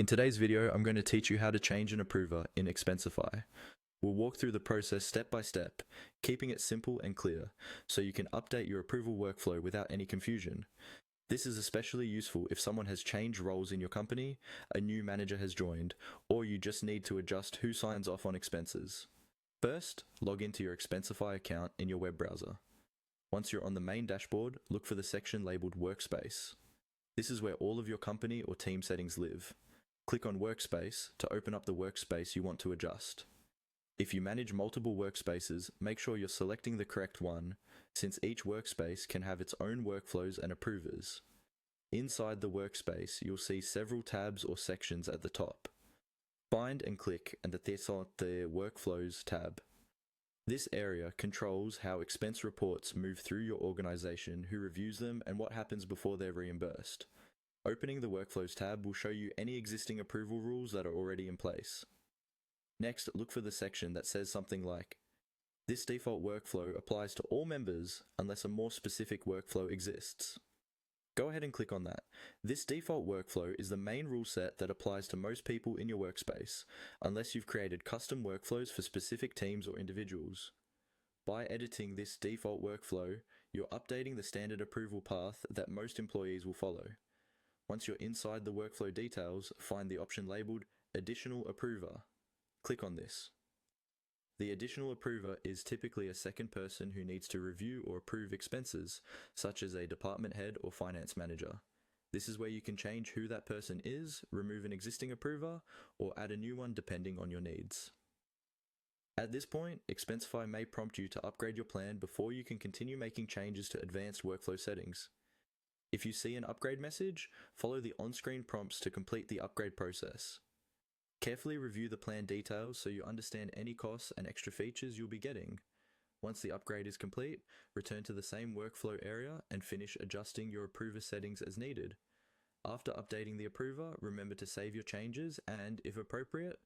In today's video, I'm going to teach you how to change an approver in Expensify. We'll walk through the process step by step, keeping it simple and clear, so you can update your approval workflow without any confusion. This is especially useful if someone has changed roles in your company, a new manager has joined, or you just need to adjust who signs off on expenses. First, log into your Expensify account in your web browser. Once you're on the main dashboard, look for the section labeled Workspace. This is where all of your company or team settings live. Click on Workspace to open up the workspace you want to adjust. If you manage multiple workspaces, make sure you're selecting the correct one, since each workspace can have its own workflows and approvers. Inside the workspace, you'll see several tabs or sections at the top. Find and click and select the Workflows tab. This area controls how expense reports move through your organization, who reviews them, and what happens before they're reimbursed. Opening the Workflows tab will show you any existing approval rules that are already in place. Next, look for the section that says something like, "This default workflow applies to all members unless a more specific workflow exists." Go ahead and click on that. This default workflow is the main rule set that applies to most people in your workspace, unless you've created custom workflows for specific teams or individuals. By editing this default workflow, you're updating the standard approval path that most employees will follow. Once you're inside the workflow details, find the option labeled Additional Approver. Click on this. The additional approver is typically a second person who needs to review or approve expenses, such as a department head or finance manager. This is where you can change who that person is, remove an existing approver, or add a new one depending on your needs. At this point, Expensify may prompt you to upgrade your plan before you can continue making changes to advanced workflow settings. If you see an upgrade message, follow the on-screen prompts to complete the upgrade process. Carefully review the plan details so you understand any costs and extra features you'll be getting. Once the upgrade is complete, return to the same workflow area and finish adjusting your approver settings as needed. After updating the approver, remember to save your changes and, if appropriate,